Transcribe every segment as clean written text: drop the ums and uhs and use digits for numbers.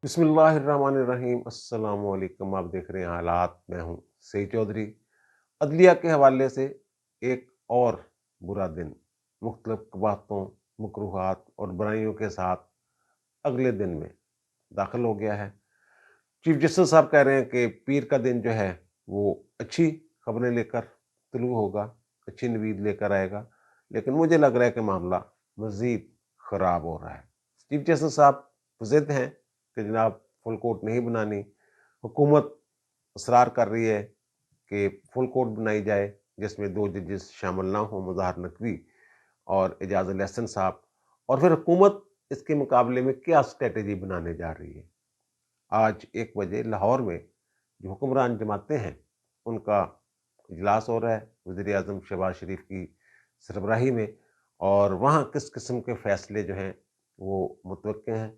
بسم اللہ الرحمن الرحیم، السلام علیکم۔ آپ دیکھ رہے ہیں حالات، میں ہوں سعید چودھری۔ عدلیہ کے حوالے سے ایک اور برا دن مختلف باتوں، مکروہات اور برائیوں کے ساتھ اگلے دن میں داخل ہو گیا ہے۔ چیف جسٹس صاحب کہہ رہے ہیں کہ پیر کا دن جو ہے وہ اچھی خبریں لے کر طلوع ہوگا، اچھی نوید لے کر آئے گا، لیکن مجھے لگ رہا ہے کہ معاملہ مزید خراب ہو رہا ہے۔ چیف جسٹس صاحب ضد ہیں کہ جناب فل کورٹ نہیں بنانی، حکومت اصرار کر رہی ہے کہ فل کورٹ بنائی جائے جس میں 2 ججز شامل نہ ہوں، مظاہر نقوی اور اعجاز الحسن صاحب، اور پھر حکومت اس کے مقابلے میں کیا اسٹریٹجی بنانے جا رہی ہے۔ آج 1 بجے لاہور میں جو حکمران جماعتیں ہیں ان کا اجلاس ہو رہا ہے وزیر اعظم شہباز شریف کی سربراہی میں، اور وہاں کس قسم کے فیصلے جو ہیں وہ متوقع ہیں۔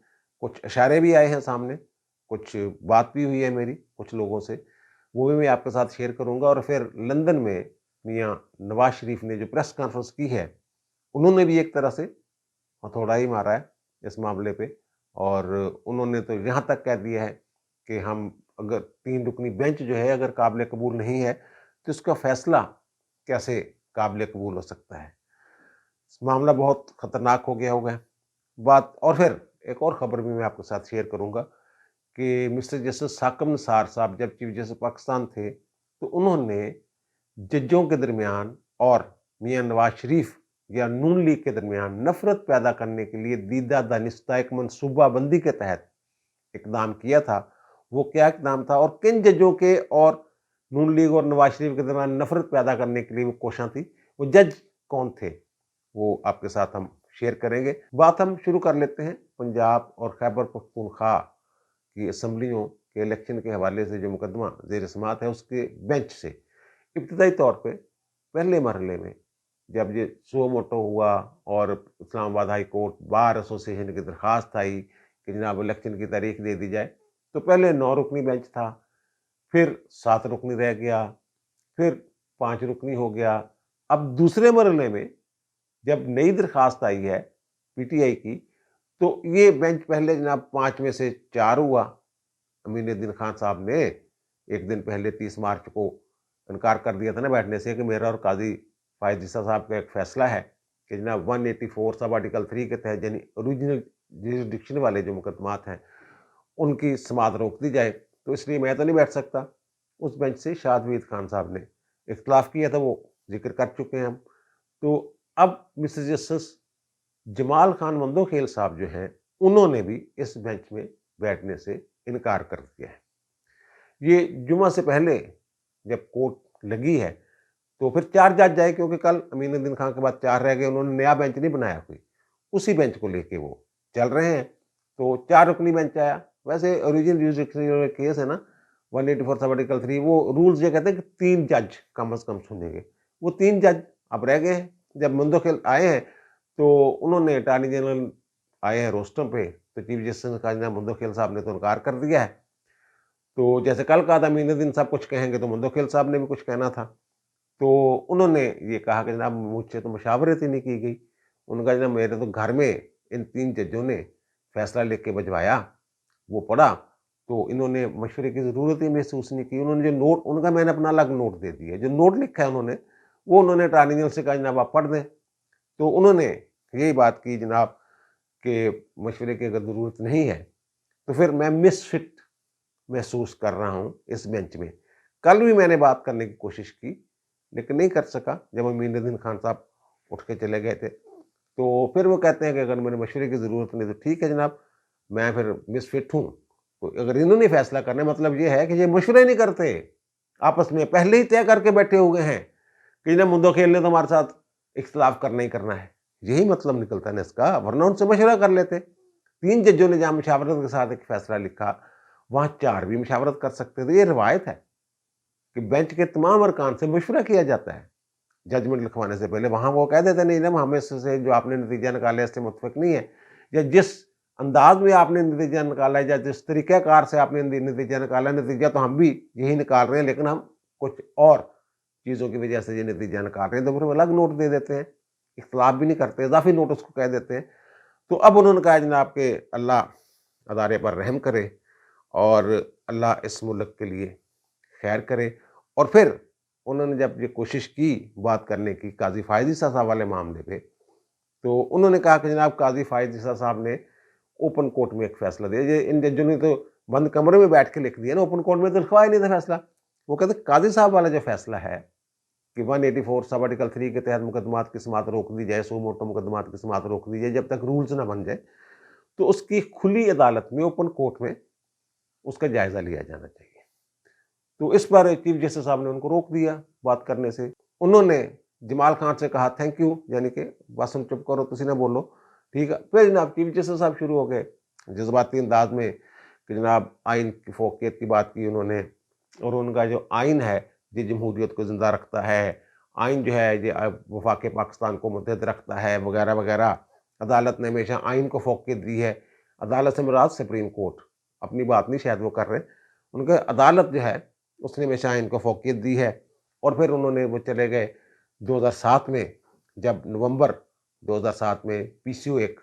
کچھ اشارے بھی آئے ہیں سامنے، کچھ بات بھی ہوئی ہے میری کچھ لوگوں سے، وہ بھی میں آپ کے ساتھ شیئر کروں گا۔ اور پھر لندن میں میاں نواز شریف نے جو پریس کانفرنس کی ہے، انہوں نے بھی ایک طرح سے ہتھوڑا ہی مارا ہے اس معاملے پہ، اور انہوں نے تو یہاں تک کہہ دیا ہے کہ ہم اگر 3 رکنی بینچ جو ہے اگر قابل قبول نہیں ہے تو اس کا فیصلہ کیسے قابل قبول ہو سکتا ہے۔ معاملہ بہت خطرناک ہو گیا ہوگا بات۔ اور پھر ایک اور خبر بھی میں آپ کے ساتھ شیئر کروں گا کہ مسٹر جسٹس ثاقب نثار صاحب جب چیف جسٹس پاکستان تھے تو انہوں نے ججوں کے درمیان اور میاں نواز شریف یا نون لیگ کے درمیان نفرت پیدا کرنے کے لیے دیدہ دانستہ ایک منصوبہ بندی کے تحت اقدام کیا تھا۔ وہ کیا اقدام تھا اور کن ججوں کے اور نون لیگ اور نواز شریف کے درمیان نفرت پیدا کرنے کے لیے وہ کوشاں تھی، وہ جج کون تھے، وہ آپ کے ساتھ ہم شیئر کریں گے۔ بات ہم شروع کر لیتے ہیں پنجاب اور خیبر پختونخوا کی اسمبلیوں کے الیکشن کے حوالے سے جو مقدمہ زیر سماعت ہے اس کے بینچ سے۔ ابتدائی طور پہ پہلے مرحلے میں جب یہ سو موٹو ہوا اور اسلام آباد ہائی کورٹ بار ایسوسی ایشن کی درخواست آئی کہ جناب الیکشن کی تاریخ دے دی جائے، تو پہلے 9 رکنی بینچ تھا، پھر 7 رکنی رہ گیا، پھر 5 رکنی ہو گیا۔ اب دوسرے مرحلے میں جب نئی درخواست آئی ہے پی ٹی آئی کی تو یہ بینچ پہلے جناب 5 میں سے 4 ہوا۔ امین الدین خان صاحب نے ایک دن پہلے 30 مارچ کو انکار کر دیا تھا نا بیٹھنے سے کہ میرا اور قاضی فائز عیسیٰ صاحب کا ایک فیصلہ ہے کہ جناب 184 سب آرٹیکل 3 کے تحت یعنی اوریجنل جیوریسڈکشن والے جو مقدمات ہیں ان کی سماعت روک دی جائے، تو اس لیے میں تو نہیں بیٹھ سکتا۔ اس بینچ سے شاد وحید خان صاحب نے اختلاف کیا تھا، وہ ذکر کر چکے ہیں ہم۔ تو اب مسٹر جسٹس جمال خان مندوخیل صاحب جو ہیں انہوں نے بھی اس بینچ میں بیٹھنے سے انکار کر دیا ہے۔ یہ جمعہ سے پہلے جب کورٹ لگی ہے تو پھر 4 جج جائے، کیونکہ کل امین الدین خان کے بعد 4 رہ گئے، انہوں نے نیا بینچ نہیں بنایا کوئی، اسی بینچ کو لے کے وہ چل رہے ہیں۔ تو 4 رکنی بینچ آیا۔ ویسے اوریجنل جیوریسڈکشن کیس ہے نا 184 سب آرٹیکل 3، وہ رولز یہ کہتے ہیں کہ 3 جج کم از کم سنیں گے، وہ 3 جج اب رہ گئے ہیں۔ جب مندوخیل آئے ہیں تو انہوں نے اٹارنی جنرل آئے ہیں روسٹم پہ، تو چیف جسٹس کا جناب مندوخیل صاحب نے تو انکار کر دیا ہے۔ تو جیسے کل کہا تھا امین الدین صاحب کچھ کہیں گے تو مندوخیل صاحب نے بھی کچھ کہنا تھا، تو انہوں نے یہ کہا کہ جناب مجھ سے تو مشاورت ہی نہیں کی گئی۔ ان کا جناب میرے تو گھر میں ان 3 ججوں نے فیصلہ لکھ کے بھجوایا، وہ پڑھا تو انہوں نے مشورے کی ضرورت ہی محسوس نہیں کی۔ انہوں نے جو نوٹ، ان کا میں نے اپنا الگ نوٹ دے دیا، جو نوٹ لکھا ہے انہوں نے وہ انہوں نے اٹارنی جنرل سے کہا جناب آپ پڑھ دیں۔ تو انہوں نے یہی بات کی جناب کہ مشورے کی اگر ضرورت نہیں ہے تو پھر میں مس فٹ محسوس کر رہا ہوں اس بینچ میں۔ کل بھی میں نے بات کرنے کی کوشش کی لیکن نہیں کر سکا جب امین الدین خان صاحب اٹھ کے چلے گئے تھے۔ تو پھر وہ کہتے ہیں کہ اگر میرے مشورے کی ضرورت نہیں تو ٹھیک ہے جناب، میں پھر مس فٹ ہوں۔ تو اگر انہوں نے فیصلہ کرنا ہے مطلب یہ ہے کہ یہ مشورے نہیں کرتے، آپس میں پہلے ہی طے کر کے بیٹھے ہوئے ہیں کہ جناب مندوخیل نے تو ہمارے ساتھ اختلاف کرنا ہی کرنا ہے، یہی مطلب نکلتا ہے نا اس کا، ورنہ ان سے مشورہ کر لیتے۔ 3 ججوں نے جہاں مشاورت کے ساتھ ایک فیصلہ لکھا وہاں 4 بھی مشاورت کر سکتے تھے۔ یہ روایت ہے کہ بینچ کے تمام ارکان سے مشورہ کیا جاتا ہے ججمنٹ لکھوانے سے پہلے۔ وہاں وہ کہہ دیتے نہیں جناب ہمیں اس سے جو آپ نے نتیجہ نکالا ہے اس سے متفق نہیں ہے، یا جس انداز میں آپ نے نتیجہ نکالا ہے یا جس طریقہ کار سے آپ نے نتیجہ نکالا ہے، نتیجہ تو ہم بھی یہی نکال رہے ہیں لیکن ہم کچھ اور چیزوں کی وجہ سے یہ نتیجہ نکال رہے ہیں، تو پھر وہ الگ نوٹ دے دیتے ہیں، اختلاف بھی نہیں کرتے، اضافی نوٹ اس کو کہہ دیتے ہیں۔ تو اب انہوں نے کہا جناب کہ اللہ ادارے پر رحم کرے اور اللہ اس ملک کے لیے خیر کرے۔ اور پھر انہوں نے جب یہ کوشش کی بات کرنے کی قاضی فائز عیسیٰ صاحب والے معاملے پہ، تو انہوں نے کہا کہ جناب قاضی فائز عیسیٰ صاحب نے اوپن کورٹ میں ایک فیصلہ دیا، یہ ان ججوں نے تو بند کمرے میں بیٹھ کے لکھ دیا نا، اوپن کورٹ میں تو لکھوا ہی نہیں تھا فیصلہ۔ وہ کہتے قاضی صاحب والا جو فیصلہ ہے کہ 184 سب آرٹیکل 3 کے تحت مقدمات کی سماعت روک دی جائے، سو موٹو مقدمات کی سماعت روک دی جائے جب تک رولز نہ بن جائے، تو اس کی کھلی عدالت میں اوپن کورٹ میں اس کا جائزہ لیا جانا چاہیے۔ تو اس پر چیف جسٹس صاحب نے ان کو روک دیا بات کرنے سے۔ انہوں نے جمال خان سے کہا تھینک یو، یعنی کہ بس چپ کرو، تسی نہ بولو، ٹھیک ہے۔ پھر جناب چیف جسٹس صاحب شروع ہو گئے جذباتی انداز میں کہ جناب آئین کی فوقیت کی بات کی انہوں نے، اور ان کا جو آئین ہے یہ جمہوریت کو زندہ رکھتا ہے، آئین جو ہے یہ وفاق پاکستان کو متحد رکھتا ہے وغیرہ وغیرہ، عدالت نے ہمیشہ آئین کو فوقیت دی ہے۔ عدالت سے مراد سپریم کورٹ، اپنی بات نہیں شاید وہ کر رہے، ان کے عدالت جو ہے اس نے ہمیشہ آئین کو فوقیت دی ہے۔ اور پھر انہوں نے وہ چلے گئے 2007 میں، جب نومبر 2007 میں پی سی او ایک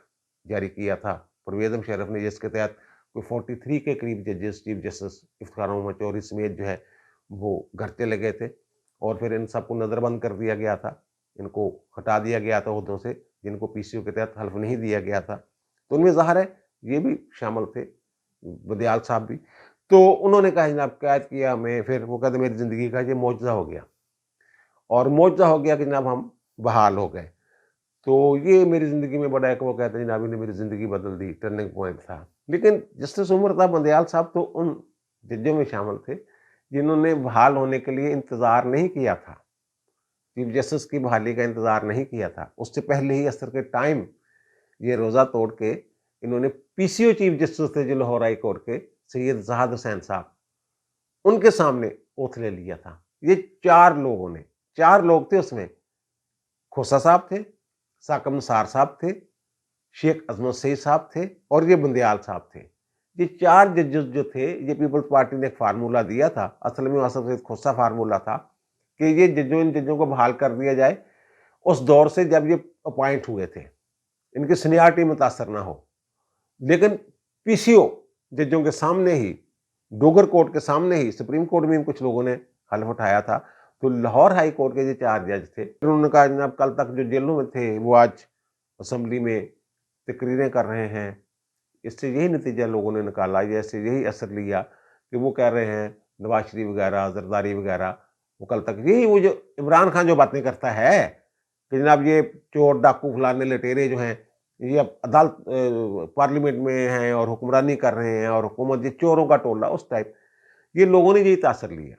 جاری کیا تھا پرویز مشرف نے، جس کے تحت کوئی 43 کے قریب ججز چیف جسٹس افتخار محمد چودھری سمیت جو ہے وہ گھر چلے گئے تھے، اور پھر ان سب کو نظر بند کر دیا گیا تھا، ان کو ہٹا دیا گیا تھا عہدوں سے جن کو پی سی او کے تحت حلف نہیں دیا گیا تھا۔ تو ان میں ظاہر ہے یہ بھی شامل تھے، بدیال صاحب بھی۔ تو انہوں نے کہا جناب قید کیا میں، پھر وہ کہتے میری زندگی کا یہ معجزہ ہو گیا، اور معجزہ ہو گیا کہ جناب ہم بحال ہو گئے۔ تو یہ میری زندگی میں بڑا ہے کہ وہ کہتے ہیں جناب نے میری زندگی بدل دی، ٹرننگ پوائنٹ تھا۔ لیکن جسٹس عمر تا بندیال صاحب تو ان ججوں میں شامل تھے جنہوں نے بحال ہونے کے لیے انتظار نہیں کیا تھا، چیف جسٹس کی بحالی کا انتظار نہیں کیا تھا، اس سے پہلے ہی عصر کے ٹائم یہ روزہ توڑ کے انہوں نے پی سی او چیف جسٹس تھے جو لاہور ہائی کورٹ کے سید زاہد حسین صاحب، ان کے سامنے اوتھ لے لیا تھا۔ یہ چار لوگ تھے، اس میں کھوسا صاحب تھے، ساکم نثار صاحب تھے، شیخ عظمت سعید صاحب تھے، اور یہ بندیال صاحب تھے۔ یہ چار ججز جو تھے، یہ پیپلز پارٹی نے ایک فارمولہ دیا تھا، اصل میں اسد سید کھوسا فارمولہ تھا کہ یہ ان ججوں کو بحال کر دیا جائے اس دور سے جب یہ اپوائنٹ ہوئے تھے، ان کی سینیارٹی متاثر نہ ہو۔ لیکن پی سی او ججوں کے سامنے ہی، ڈوگر کورٹ کے سامنے ہی، سپریم کورٹ میں کچھ لوگوں نے حلف اٹھایا تھا، تو لاہور ہائی کورٹ کے یہ چار جج تھے، انہوں نے کہا جناب کل تک جو جیلوں میں تھے وہ آج اسمبلی میں تقریریں کر رہے ہیں، اس سے یہی نتیجہ لوگوں نے نکالا، یا سے یہی اثر لیا کہ وہ کہہ رہے ہیں نواز شریف وغیرہ، زرداری وغیرہ، وہ کل تک یہی وہ جو عمران خان جو باتیں کرتا ہے کہ جناب یہ چور ڈاکو فلانے لٹیرے جو ہیں یہ اب عدالت پارلیمنٹ میں ہیں اور حکمرانی کر رہے ہیں، اور حکومت یہ چوروں کا ٹولہ، اس ٹائپ یہ لوگوں نے یہی تاثر لیا۔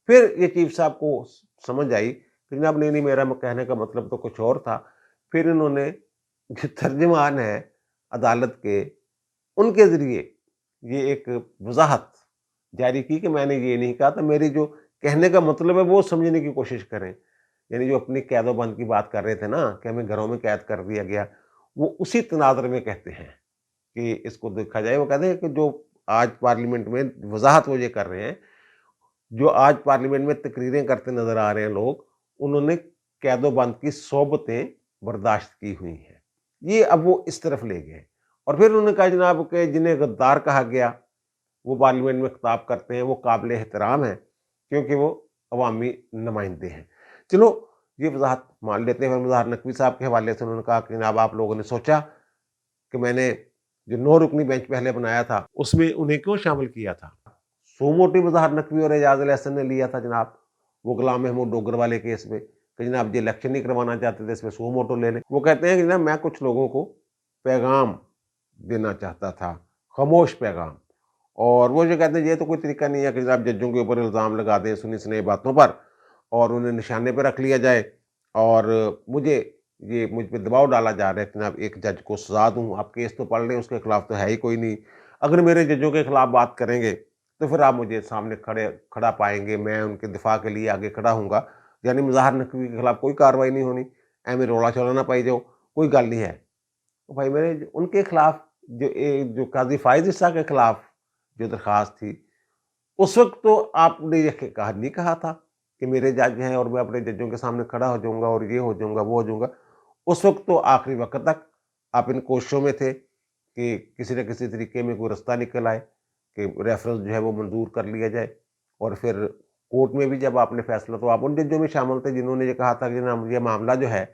پھر یہ چیف صاحب کو سمجھ آئی کہ جناب نہیں میرا کہنے کا مطلب تو کچھ اور تھا۔ پھر انہوں نے جو ترجمان ہے عدالت کے، ان کے ذریعے یہ ایک وضاحت جاری کی کہ میں نے یہ نہیں کہا تھا، میری جو کہنے کا مطلب ہے وہ سمجھنے کی کوشش کریں۔ یعنی جو اپنی قید و بند کی بات کر رہے تھے نا کہ ہمیں گھروں میں قید کر دیا گیا، وہ اسی تناظر میں کہتے ہیں کہ اس کو دیکھا جائے۔ وہ کہتے ہیں کہ جو آج پارلیمنٹ میں وضاحت وہ یہ کر رہے ہیں، جو آج پارلیمنٹ میں تقریریں کرتے نظر آ رہے ہیں لوگ، انہوں نے قید و بند کی صحبتیں برداشت کی ہوئی ہیں، یہ اب وہ اس طرف لے گئے۔ اور پھر انہوں نے کہا جناب کہ جنہیں غدار کہا گیا وہ پارلیمنٹ میں خطاب کرتے ہیں، وہ قابل احترام ہیں کیونکہ وہ عوامی نمائندے ہیں۔ چلو یہ وضاحت مان لیتے ہیں۔ مظاہر نقوی صاحب کے حوالے سے انہوں نے کہا کہ جناب آپ لوگوں نے سوچا کہ میں نے جو 9 رکنی بینچ پہلے بنایا تھا اس میں انہیں کیوں شامل کیا تھا؟ سو موٹی مظاہر نقوی اور اعجاز الاحسن نے لیا تھا جناب وہ غلام محمود ڈوگر والے کیس میں کہ جناب یہ الیکشن نہیں کروانا چاہتے تھے، اس میں سو موٹو لے لیں۔ وہ کہتے ہیں کہ جناب میں کچھ لوگوں کو پیغام دینا چاہتا تھا، خاموش پیغام، اور وہ جو کہتے ہیں یہ تو کوئی طریقہ نہیں ہے کہ جناب ججوں کے اوپر الزام لگا دیں سنی سنائی باتوں پر اور انہیں نشانے پہ رکھ لیا جائے، اور مجھ پہ دباؤ ڈالا جا رہا ہے کہ جناب ایک جج کو سزا دوں، آپ کیس تو پڑھ لیں، اس کے خلاف تو ہے ہی کوئی نہیں، اگر میرے ججوں کے خلاف بات کریں گے تو پھر آپ مجھے سامنے کھڑا پائیں گے، میں ان کے دفاع کے لیے آگے کھڑا ہوں گا، یعنی مظاہر نقوی کے خلاف کوئی کارروائی نہیں ہونی، میں رولا چولا نہ پائی جاؤ، کوئی گل نہیں ہے۔ بھائی میرے ان کے خلاف جو قاضی فائز عیسیٰ کے خلاف جو درخواست تھی، اس وقت تو آپ نے یہ نہیں کہا تھا کہ میرے جج ہیں اور میں اپنے ججوں کے سامنے کھڑا ہو جاؤں گا اور یہ ہو جاؤں گا وہ ہو جاؤں گا۔ اس وقت تو آخری وقت تک آپ ان کوششوں میں تھے کہ کسی نہ کسی طریقے میں کوئی رستہ نکل آئے کہ ریفرنس جو ہے وہ منظور کر لیا جائے، اور پھر کورٹ میں بھی جب آپ نے فیصلہ، تو آپ ان ججوں میں شامل تھے جنہوں نے یہ کہا تھا کہ جناب یہ معاملہ جو ہے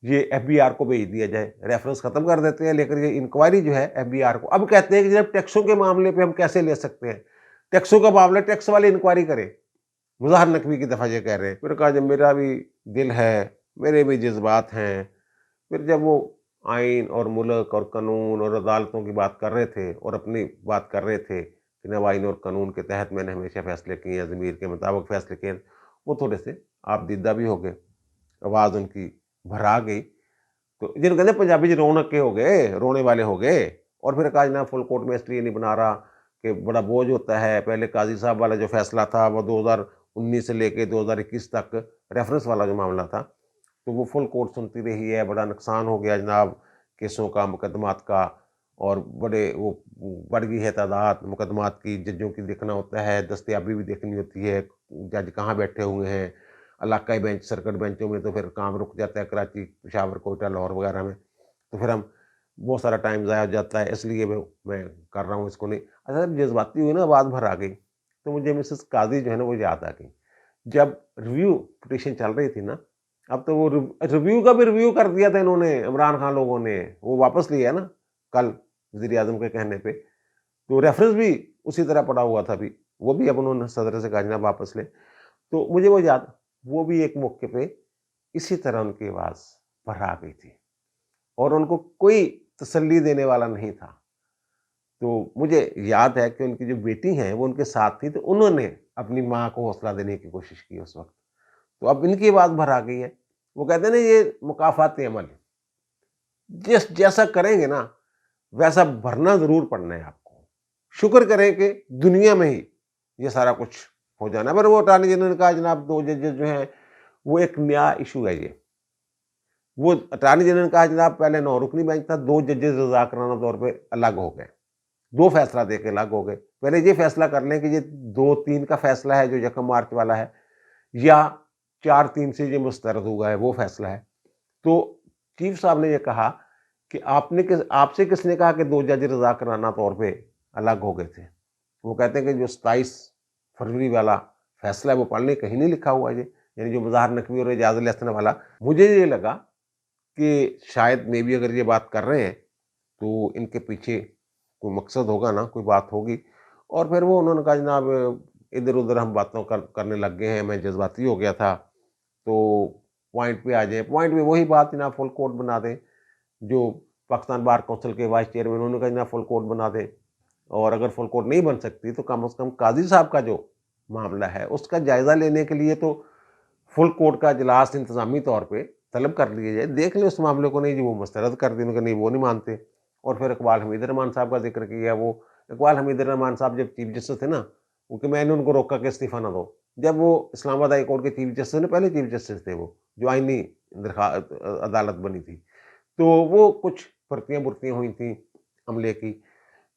یہ ایف بی آر کو بھیج دیا جائے، ریفرنس ختم کر دیتے ہیں، لیکن یہ انکوائری جو ہے ایف بی آر کو، اب کہتے ہیں کہ جب ٹیکسوں کے معاملے پہ ہم کیسے لے سکتے ہیں، ٹیکسوں کا معاملہ ٹیکس والے انکوائری کرے۔ مظاہر نقوی کی دفعہ یہ کہہ رہے ہیں، پھر کہا جب میرا بھی دل ہے، میرے بھی جذبات ہیں، پھر جب وہ آئین اور ملک اور قانون اور عدالتوں کی بات کر رہے تھے اور اپنی بات کر رہے تھے کہ جناب آئین اور قانون کے تحت میں نے ہمیشہ فیصلے کیے ہیں، ضمیر کے مطابق فیصلے کیے ہیں، وہ تھوڑے سے آپ دیدہ بھی ہو گئے، آواز ان کی بھرا گئی، تو جن کہتے ہیں پنجابی رونق کے ہو گئے، رونے والے ہو گئے، اور پھر کہا جناب فل کورٹ میں اس لیے نہیں بنا رہا کہ بڑا بوجھ ہوتا ہے، پہلے قاضی صاحب والا جو فیصلہ تھا وہ 2019 سے لے کے 2021 تک ریفرنس والا جو معاملہ تھا، تو وہ فل کورٹ سنتی رہی ہے، بڑا نقصان ہو گیا جناب کیسوں کا، مقدمات کا، اور بڑے وہ بڑھ گئی ہے تعداد مقدمات کی، ججوں کی دیکھنا ہوتا ہے، دستیابی بھی دیکھنی ہوتی ہے، جج کہاں بیٹھے ہوئے ہیں، علاقائی بینچ سرکٹ بینچوں میں تو پھر کام رک جاتا ہے، کراچی، پشاور، کوئٹہ، لاہور وغیرہ میں، تو پھر ہم بہت سارا ٹائم ضائع ہو جاتا ہے، اس لیے میں کر رہا ہوں اس کو نہیں۔ اچھا جب جذباتی ہوئی نا، آواز بھر آ گئی، تو مجھے مسز قاضی جو ہے نا وہ یاد آ گئی، جب ریویو پٹیشن چل رہی تھی نا، اب تو وہ ریویو کا بھی ریویو کر دیا تھا انہوں نے، عمران خان لوگوں نے وہ واپس لیا نا کل وزیر اعظم کے کہنے پہ، تو ریفرنس بھی اسی طرح پڑا ہوا تھا، بھی وہ بھی اب انہوں نے صدر سے کہا جناب واپس لے، تو مجھے وہ یاد، وہ بھی ایک موقع پہ اسی طرح ان کی آواز بھر آ گئی تھی، اور ان کو کوئی تسلی دینے والا نہیں تھا، تو مجھے یاد ہے کہ ان کی جو بیٹی ہیں وہ ان کے ساتھ تھی، تو انہوں نے اپنی ماں کو حوصلہ دینے کی کوشش کی اس وقت، تو اب ان کی آواز بھر آ گئی ہے۔ وہ کہتے ہیں نا یہ مکافات عمل، جیسا کریں گے نا ویسا بھرنا ضرور پڑنا ہے آپ کو، شکر کریں کہ دنیا میں ہی یہ سارا کچھ ہو جانا ہے۔ پر وہ اٹارنی جنرل نے کہا جناب 2 ججز جو ہیں وہ ایک نیا ایشو ہے، یہ وہ اٹارنی جنرل نے کہا جناب پہلے 9 رکنی بینچ تھا، 2 ججز رضاکارانہ طور پہ الگ ہو گئے، 2 فیصلہ دے کے الگ ہو گئے، پہلے یہ فیصلہ کر لیں کہ یہ 2-3 کا فیصلہ ہے جو 1 مارچ والا ہے، یا 4-3 سے یہ مسترد ہوا ہے وہ فیصلہ ہے۔ تو چیف صاحب نے یہ کہا کہ آپ سے کس نے کہا کہ 2 جج رضاکارانہ طور پہ الگ ہو گئے تھے؟ وہ کہتے ہیں کہ جو 27 فروری والا فیصلہ ہے وہ پڑھنے کہیں نہیں لکھا ہوا ہے، یعنی جو مظاہر نقوی اور اعجاز الاحسن والا۔ مجھے یہ لگا کہ شاید میں بھی اگر یہ بات کر رہے ہیں تو ان کے پیچھے کوئی مقصد ہوگا نا، کوئی بات ہوگی، اور پھر وہ انہوں نے کہا جناب ادھر ادھر ہم باتوں کرنے لگ گئے ہیں، میں جذباتی ہو گیا تھا، تو پوائنٹ پہ آ جائیں، پوائنٹ پہ وہی بات جناب فل کورٹ بنا دیں، جو پاکستان بار کونسل کے وائس چیئرمین انہوں نے کہا جناب فل کورٹ بنا دیں، اور اگر فل کورٹ نہیں بن سکتی تو کم از کم قاضی صاحب کا جو معاملہ ہے اس کا جائزہ لینے کے لیے تو فل کورٹ کا اجلاس انتظامی طور پہ طلب کر لیا جائے، دیکھ لیں اس معاملے کو، نہیں جو وہ مسترد کر دیں کہ نہیں وہ نہیں مانتے۔ اور پھر اقبال حمید الرحمان صاحب کا ذکر کیا، وہ اقبال حمید الرحمان صاحب جب چیف جسٹس تھے نا، کیونکہ میں نے ان کو روکا کہ استعفیٰ نہ دو، جب وہ اسلام آباد ہائی کورٹ کے چیف جسٹس نے، پہلے چیف جسٹس تھے وہ، جو آئینی عدالت بنی تھی، تو وہ کچھ پھرتیاں برتیاں ہوئی تھیں عملے کی،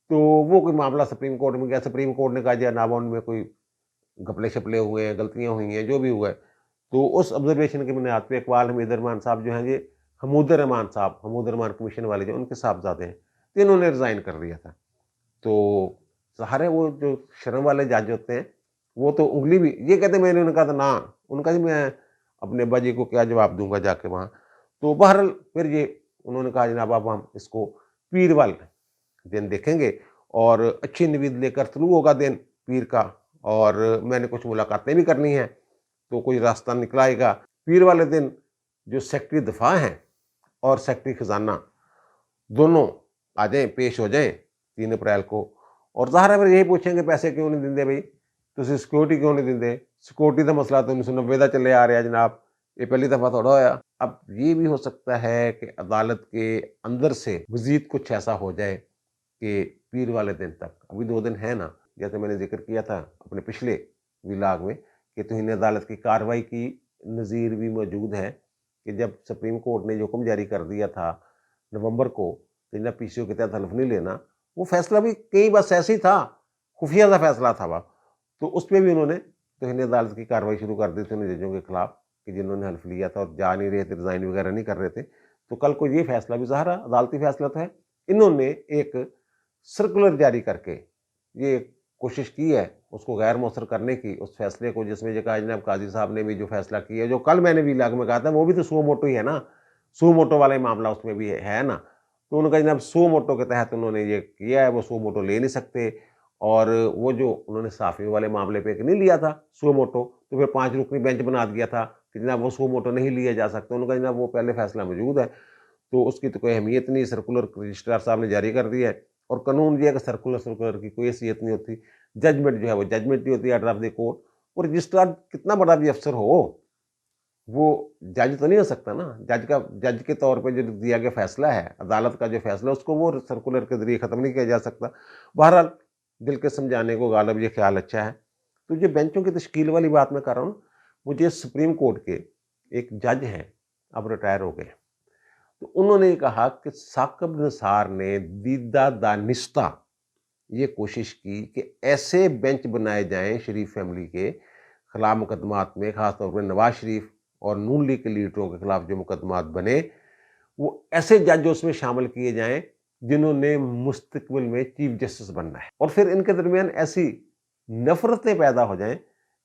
تو وہ کوئی معاملہ سپریم کورٹ میں گیا، سپریم کورٹ نے کہا جناب ان میں کوئی گھپلے شپلے ہوئے ہیں، غلطیاں ہوئی ہیں، جو بھی ہوا ہے، تو اس آبزرویشن کی بنیاد پہ اقبال حمید الرحمان صاحب جو ہیں یہ حمود الرحمان کمیشن والے جو ان کے صاحبزادے ہیں، تو انہوں نے ریزائن کر دیا تھا۔ تو سارے وہ جو شرم والے جج ہوتے ہیں وہ تو انگلی بھی یہ کہتے ہیں، میں نے کہا تھا نا، ان کا جی میں اپنے ابا جی کو کیا جواب دوں گا جا کے وہاں، تو بہرحال پھر یہ انہوں نے کہا جناب اب ہم اس کو پیر والے دن دیکھیں گے، اور اچھی نوید لے کر طلوع ہوگا دن پیر کا، اور میں نے کچھ ملاقاتیں بھی کرنی ہیں، تو کوئی راستہ نکلائے گا پیر والے دن۔ جو سیکٹری دفاع ہیں اور سیکٹری خزانہ دونوں آ جائیں، پیش ہو جائیں 3 اپریل کو، اور ظاہر ہے پھر یہی پوچھیں گے پیسے کیوں نہیں دیندے بھائی، تسی سیکورٹی کیوں نہیں دیندے، سیکورٹی کا مسئلہ تو 1990 دا چلے آ رہا جناب، یہ پہلی دفعہ تھوڑا ہویا۔ اب یہ بھی ہو سکتا ہے کہ عدالت کے اندر سے مزید کچھ ایسا ہو جائے کہ پیر والے دن تک، ابھی 2 دن ہے نا، جیسے میں نے ذکر کیا تھا اپنے پچھلے ولاگ میں کہ توہین عدالت کی کارروائی کی نظیر بھی موجود ہے، کہ جب سپریم کورٹ نے جو حکم جاری کر دیا تھا نومبر کو کہ جناب پی سی او کے تحت حلف نہیں لینا، وہ فیصلہ بھی کئی بس ایسے ہی تھا، خفیہ سا فیصلہ تھا وہ، تو اس پہ بھی انہوں نے توہین عدالت کی کارروائی شروع کر دی تھی ان ججوں کے خلاف کہ جنہوں نے حلف لیا تھا اور جا نہیں رہے تھے، ریزائن وغیرہ نہیں کر رہے تھے۔ تو کل کو یہ فیصلہ بھی ظاہر عدالتی فیصلہ تو ہے، انہوں نے ایک سرکولر جاری کر کے یہ کوشش کی ہے اس کو غیر مؤثر کرنے کی، اس فیصلے کو، جس میں یہ کہا جناب قاضی صاحب نے بھی جو فیصلہ کیا ہے، جو کل میں نے بھی لاگ میں کہا تھا وہ بھی تو سو موٹو ہی ہے نا، سو موٹو والا ہی معاملہ اس میں بھی ہے نا، تو انہوں نے کہا جناب سو موٹو کے تحت انہوں نے یہ کیا ہے، وہ سو موٹو لے نہیں سکتے، اور وہ جو انہوں نے صحافیوں والے معاملے پہ نہیں لیا تھا سو موٹو، تو پھر 5 رکنی بینچ بنا دیا تھا کہ جناب وہ سو موٹو نہیں لیا جا سکتا، انہوں نے کہا جناب وہ پہلے فیصلہ موجود ہے تو اس کی تو کوئی اہمیت نہیں، سرکولر رجسٹرار صاحب نے جاری کر دیا ہے، اور قانون یہ ہے کہ سرکولر کی کوئی حیثیت نہیں ہوتی، ججمنٹ جو ہے وہ ججمنٹ نہیں ہوتی، آرڈر آف دی کورٹ، اور رجسٹرار کتنا بڑا بھی افسر ہو وہ جج تو نہیں ہو سکتا نا، جج کے طور پہ جو دیا گیا فیصلہ ہے، عدالت کا جو فیصلہ ہے، اس کو وہ سرکولر کے ذریعے ختم نہیں کیا جا سکتا۔ بہرحال دل کے سمجھانے کو غالب یہ خیال اچھا ہے۔ تو جو بینچوں کی تشکیل والی بات میں کر رہا ہوں، مجھے سپریم کورٹ کے ایک جج ہیں، اب ریٹائر ہو گئے، تو انہوں نے کہا کہ ثاقب نثار نے دیدہ دانستہ یہ کوشش کی کہ ایسے بینچ بنائے جائیں شریف فیملی کے خلاف مقدمات میں، خاص طور پر نواز شریف اور نون لیگ کے لیڈروں کے خلاف جو مقدمات بنے، وہ ایسے جج اس میں شامل کیے جائیں جنہوں نے مستقبل میں چیف جسٹس بننا ہے، اور پھر ان کے درمیان ایسی نفرتیں پیدا ہو جائیں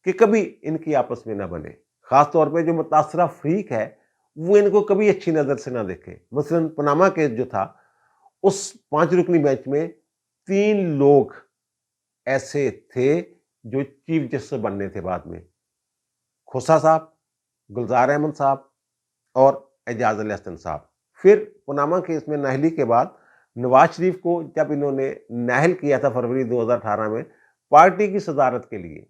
کہ کبھی ان کی آپس میں نہ بنے، خاص طور پہ جو متاثرہ فریق ہے وہ ان کو کبھی اچھی نظر سے نہ دیکھے۔ مثلا پاناما کیس جو تھا، اس 5 رکنی بینچ میں 3 لوگ ایسے تھے جو چیف جسٹس بننے تھے بعد میں، کھوسا صاحب، گلزار احمد صاحب اور اعجاز علی احسن صاحب۔ پھر پاناما کیس میں نااہلی کے بعد نواز شریف کو جب انہوں نے نااہل کیا تھا فروری 2018 میں پارٹی کی صدارت کے لیے،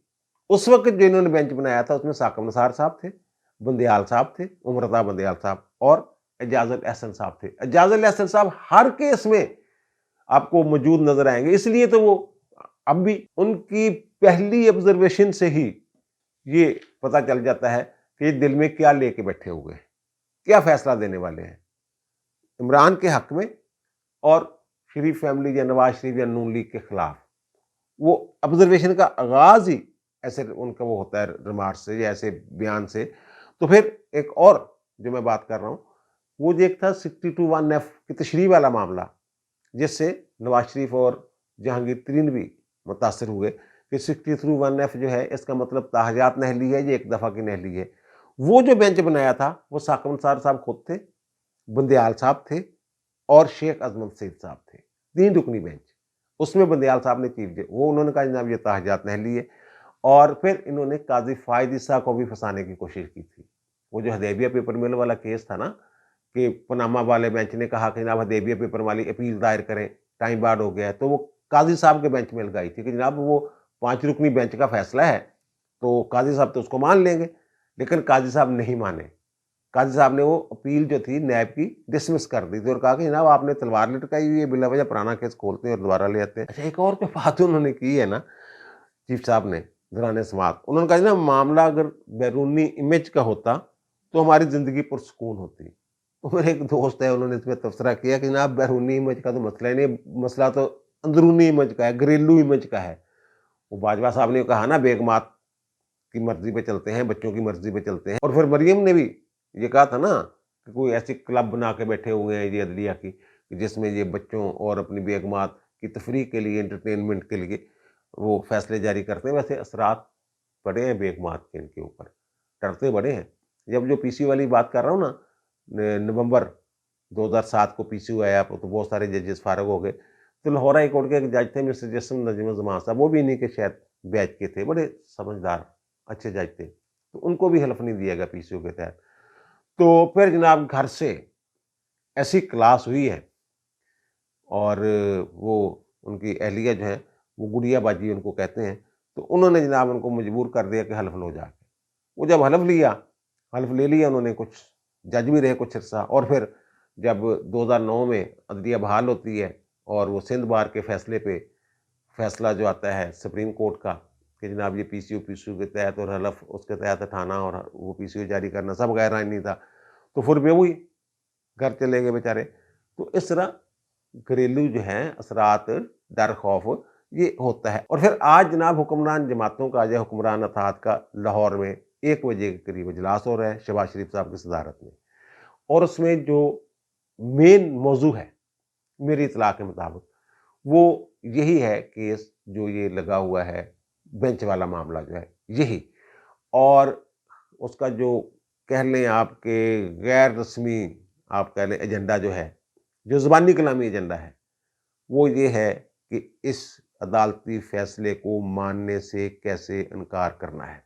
اس وقت جو انہوں نے بینچ بنایا تھا اس میں ثاقب نثار صاحب تھے، بندیال صاحب تھے، عمر رضا بندیال صاحب، اور اعجاز علی احسن صاحب تھے۔ اعجاز علی احسن صاحب ہر کیس میں آپ کو موجود نظر آئیں گے، اس لیے تو وہ اب بھی ان کی پہلی آبزرویشن سے ہی یہ پتہ چل جاتا ہے کہ یہ دل میں کیا لے کے بیٹھے ہوئے ہیں، کیا فیصلہ دینے والے ہیں عمران کے حق میں اور شریف فیملی یا نواز شریف یا نون لیگ کے خلاف۔ وہ آبزرویشن کا آغاز ہی ایسے ان کا وہ ہوتا ہے ریمارک سے یا ایسے بیان سے۔ تو پھر ایک اور جو میں بات کر رہا ہوں وہ جو ایک تھا 62(1)F کی تشریح والا معاملہ، جس سے نواز شریف اور جہانگیر ترین بھی متاثر ہوئے کہ 63(1)F جو ہے اس کا مطلب تاحیات نہلی ہے، یہ ایک دفعہ کی نہلی ہے۔ وہ جو بینچ بنایا تھا وہ ثاقب نثار صاحب خود تھے، بندیال صاحب تھے اور شیخ عظمت سعید صاحب تھے، 3 رکنی بینچ۔ اس میں بندیال صاحب نے وہ انہوں نے کہا جناب یہ تاحیات نہلی ہے، اور پھر انہوں نے قاضی فائد عیسیٰ کو بھی پھنسانے کی کوشش کی تھی۔ وہ جو حدیبیہ پیپر مل والا کیس تھا نا، کہ پاناما والے بینچ نے کہا کہ جناب حدیبیہ پیپر والی اپیل دائر کریں، ٹائم بعد ہو گیا ہے، تو وہ قاضی صاحب کے بینچ میں لگائی تھی کہ جناب وہ 5 رکنی بینچ کا فیصلہ ہے تو قاضی صاحب تو اس کو مان لیں گے، لیکن قاضی صاحب نہیں مانے۔ قاضی صاحب نے وہ اپیل جو تھی نیب کی ڈسمس کر دی تھی اور کہا کہ جناب آپ نے تلوار لٹکائی ہوئی ہے، بلا وجہ پرانا کیس کھولتے ہیں اور دوبارہ لے آتے ہیں۔ اچھا، ایک اور جو بات انہوں نے کی ہے نا چیف صاحب نے دوران سماعت، انہوں نے کہا جناب معاملہ اگر بیرونی امیج کا ہوتا تو ہماری زندگی پرسکون ہوتی۔ تو میرے ایک دوست ہے، انہوں نے اس پہ تبصرہ کیا کہ جناب بیرونی امیج کا تو مسئلہ ہی نہیں، مسئلہ تو اندرونی امیج کا ہے، گھریلو امیج کا ہے۔ وہ باجوہ صاحب نے کہا نا بیگمات کی مرضی پہ چلتے ہیں، بچوں کی مرضی پہ چلتے ہیں، اور پھر مریم نے بھی یہ کہا تھا نا کہ کوئی ایسی کلب بنا کے بیٹھے ہوئے ہیں یہ عدلیہ کی جس میں یہ بچوں اور اپنی بیگمات کی تفریح کے لیے، انٹرٹینمنٹ کے لیے وہ فیصلے جاری کرتے ہیں۔ ویسے اثرات پڑے ہیں بیگمات کے ان کے اوپر، ڈرتے بڑے ہیں۔ جب جو پی سی والی بات کر رہا ہوں نا، نومبر 2007 کو پی سی آیا تو بہت سارے ججز فارغ ہو گئے، تو لاہور ہائی کورٹ کے ایک جج تھے مسٹر جسم نجم الزمان صاحب، وہ بھی انہیں کے شاید بیچ کے تھے، بڑے سمجھدار اچھے جج تھے، تو ان کو بھی حلف نہیں دیا گیا پی سی او کے تحت۔ تو پھر جناب گھر سے ایسی کلاس ہوئی ہے، اور وہ ان کی اہلیہ جو ہے وہ گڑیا باجی ان کو کہتے ہیں، تو انہوں نے جناب ان کو مجبور کر دیا کہ حلف لو جا کے۔ وہ جب حلف لے لیا انہوں نے، کچھ جج بھی رہے کچھ عرصہ، اور پھر جب 2009 میں عدلیہ بحال ہوتی ہے اور وہ سندھ بار کے فیصلے پہ فیصلہ جو آتا ہے سپریم کورٹ کا کہ جناب یہ پی سی او کے تحت اور حلف اس کے تحت اٹھانا اور وہ پی سی او جاری کرنا سب غیر آئینی تھا، تو پھر بے ہوئی گھر چلے گئے بیچارے۔ تو اس طرح گھریلو جو ہیں اثرات، ڈر، خوف یہ ہوتا ہے۔ اور پھر آج جناب حکمران جماعتوں کا، آج حکمران اتحاد کا لاہور میں 1 بجے کے قریب اجلاس ہو رہا ہے شہباز شریف صاحب کی صدارت میں، اور اس میں جو مین موضوع ہے میری اطلاع کے مطابق وہ یہی ہے کیس جو یہ لگا ہوا ہے، بینچ والا معاملہ جو ہے یہی، اور اس کا جو کہہ لیں آپ کے غیر رسمی آپ کہہ لیں ایجنڈا جو ہے، جو زبانی کلامی ایجنڈا ہے، وہ یہ ہے کہ اس عدالتی فیصلے کو ماننے سے کیسے انکار کرنا ہے۔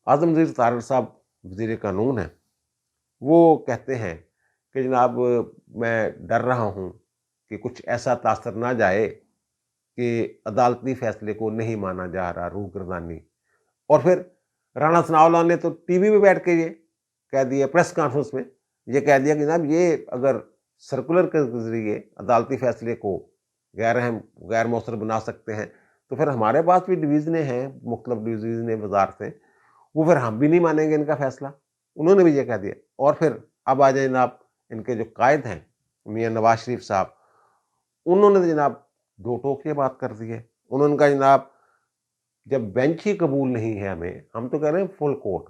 اعظم وزیر طارق صاحب وزیر قانون ہیں، وہ کہتے ہیں کہ جناب میں ڈر رہا ہوں کہ کچھ ایسا تاثر نہ جائے کہ عدالتی فیصلے کو نہیں مانا جا رہا، روح گردانی۔ اور پھر رانا ثناء اللہ نے تو ٹی وی پہ بیٹھ کے یہ کہہ دیا، پریس کانفرنس میں یہ کہہ دیا کہ جناب یہ اگر سرکولر کے ذریعے عدالتی فیصلے کو غیر اہم غیر مؤثر بنا سکتے ہیں تو پھر ہمارے پاس بھی ڈویژنیں ہیں، مختلف ڈویژنیں وزارتیں، وہ پھر ہم بھی نہیں مانیں گے ان کا فیصلہ۔ انہوں نے بھی یہ کہہ دیا۔ اور پھر اب آ جائیں جناب ان کے جو قائد ہیں میاں نواز شریف صاحب، انہوں نے جناب دو ٹوک یہ بات کر دی ہے۔ انہوں نے کہا جناب جب بینچ ہی قبول نہیں ہے ہمیں، ہم تو کہہ رہے ہیں فل کورٹ،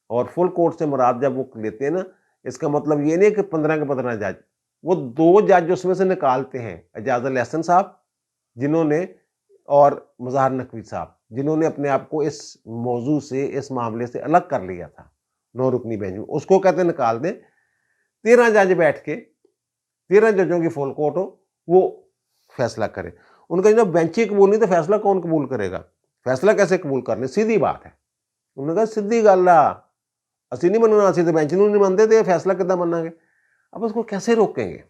اور فل کورٹ سے مراد جب وہ لیتے ہیں نا، اس کا مطلب یہ نہیں کہ 15 کے 15 جج، وہ 2 جج اس میں سے نکالتے ہیں، اعجاز الاحسن صاحب جنہوں نے اور مظاہر نقوی صاحب جنہوں نے اپنے آپ کو اس موضوع سے، اس معاملے سے الگ کر لیا تھا 9 رکنی بینچ میں، اس کو کہتے ہیں نکال دیں، 13 جج بیٹھ کے 13 ججوں کی فل کورٹ ہو، وہ فیصلہ کرے۔ ان کا جب بینچ ہی قبول نہیں تو فیصلہ کون قبول کرے گا؟ فیصلہ کیسے قبول کرنے؟ سیدھی بات ہے۔ انہوں نے کہا سیدھی گل آ، اسی نہیں مننا، اسی تو بینچ نہیں منتے تھے، فیصلہ کدھر مننا گے؟ اب اس کو کیسے روکیں گے؟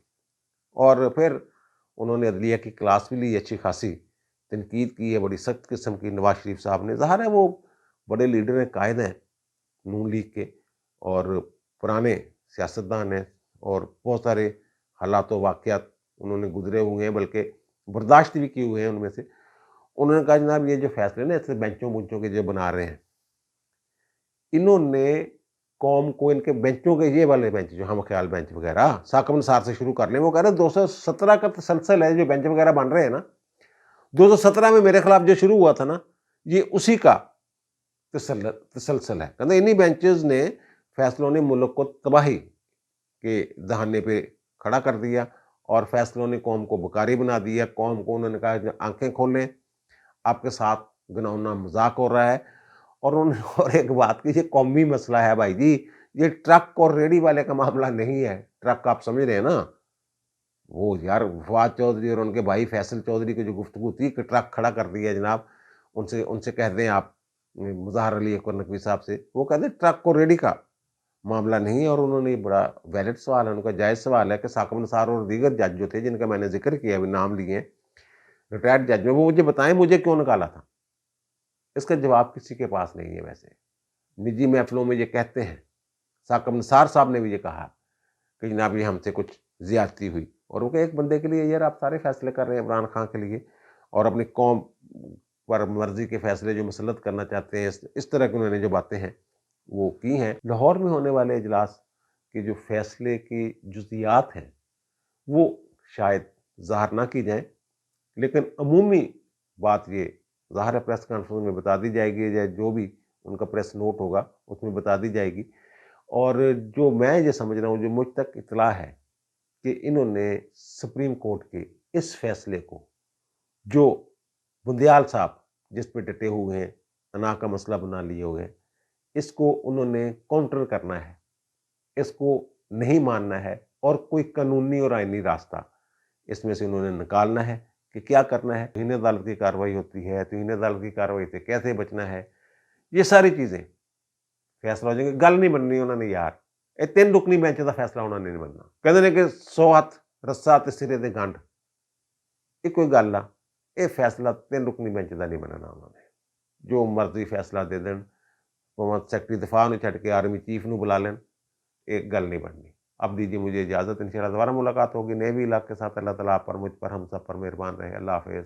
اور پھر انہوں نے عدلیہ کی کلاس بھی لی، اچھی خاصی تنقید کی ہے بڑی سخت قسم کی نواز شریف صاحب نے۔ ظاہر ہے وہ بڑے لیڈر ہیں، قائد ہیں نون لیگ کے، اور پرانے سیاستدان ہیں، اور بہت سارے حالات و واقعات انہوں نے گزرے ہوئے ہیں، بلکہ برداشت بھی کیے ہوئے ہیں ان میں سے۔ انہوں نے کہا جناب یہ جو فیصلے نا ایسے بینچوں کے جو بنا رہے ہیں، انہوں نے قوم کو، ان کے بینچوں کے یہ والے بینچ جو ہم خیال بینچ وغیرہ ثاقب نثار سے شروع کر لیں، وہ کہہ رہے 217 کا تسلسل ہے جو بینچ وغیرہ بن رہے ہیں نا، 217 میں میرے خلاف جو شروع ہوا تھا نا، یہ اسی کا تسلسل ہے۔ کہتے انہی بینچز نے، فیصلوں نے ملک کو تباہی کے دہانے پہ کھڑا کر دیا، اور فیصلوں نے قوم کو بکاری بنا دیا۔ قوم کو انہوں نے کہا آنکھیں کھولیں، آپ کے ساتھ گناؤنا مذاق ہو رہا ہے۔ اور انہوں نے اور ایک بات کی، یہ قومی مسئلہ ہے بھائی جی، یہ ٹرک اور ریڑھی والے کا معاملہ نہیں ہے۔ ٹرک آپ سمجھ رہے ہیں نا، وہ یار فواد چودھری اور ان کے بھائی فیصل چودھری کی جو گفتگو تھی کہ ٹرک کھڑا کر دیا جناب، ان سے کہہ دیں آپ مظاہر علی اکبر نقوی صاحب سے، وہ کہتے ہیں ٹرک اور ریڑھی کا معاملہ نہیں ہے۔ اور انہوں نے بڑا ویلڈ سوال ہے، ان کا جائز سوال ہے کہ ثاقب نثار اور دیگر جج جو تھے جن کا میں نے ذکر کیا، ابھی نام لیے ہیں ریٹائرڈ جج میں، وہ مجھے بتائیں مجھے کیوں نکالا تھا؟ اس کا جواب کسی کے پاس نہیں ہے۔ ویسے نجی محفلوں میں یہ کہتے ہیں، ثاقب نثار صاحب نے بھی یہ کہا کہ جناب یہ ہم سے کچھ زیادتی ہوئی، اور وہ کہ ایک بندے کے لیے یار آپ سارے فیصلے کر رہے ہیں عمران خان کے لیے، اور اپنی قوم پر مرضی کے فیصلے جو مسلط کرنا چاہتے ہیں، اس طرح کی انہوں نے جو باتیں ہیں وہ کی ہیں۔ لاہور میں ہونے والے اجلاس کے جو فیصلے کی جزیات ہیں وہ شاید ظاہر نہ کی جائیں، لیکن عمومی بات یہ ظاہر ہے پریس کانفرنس میں بتا دی جائے گی، یا جو بھی ان کا پریس نوٹ ہوگا اس میں بتا دی جائے گی۔ اور جو میں یہ سمجھ رہا ہوں، جو مجھ تک اطلاع ہے کہ انہوں نے سپریم کورٹ کے اس فیصلے کو، جو بندیال صاحب جس پہ ڈٹے ہوئے ہیں، انا کا مسئلہ بنا لیے ہوئے ہیں، اس کو انہوں نے کاؤنٹر کرنا ہے، اس کو نہیں ماننا ہے، اور کوئی قانونی اور آئینی راستہ اس میں سے انہوں نے نکالنا ہے کہ کیا کرنا ہے۔ توہین عدالت کی کارروائی ہوتی ہے، توہین عدالت کی کارروائی سے کیسے بچنا ہے، یہ ساری چیزیں فیصلہ ہو جائیں گے۔ گل نہیں بننی انہوں نے یار، یہ 3 رکنی بینچ کا فیصلہ انہوں نے نہیں بننا۔ کہتے ہیں کہ 100 ہاتھ رسا تے سرے دے گنڈ، یہ کوئی گل آ، یہ فیصلہ 3 رکنی بینچ کا نہیں بننا۔ انہوں نے جو مرضی فیصلہ دے دین، سیکرٹری دفاع نے چھڈ کے آرمی چیف نو بلا لین، ایک گل نہیں بننی۔ اب دیجیے مجھے اجازت، انشاءاللہ دوبارہ ملاقات ہوگی نئے بھی علاقے کے ساتھ۔ اللہ تعالیٰ آپ پر، مجھ پر، ہم سب پر مہربان رہے۔ اللہ حافظ۔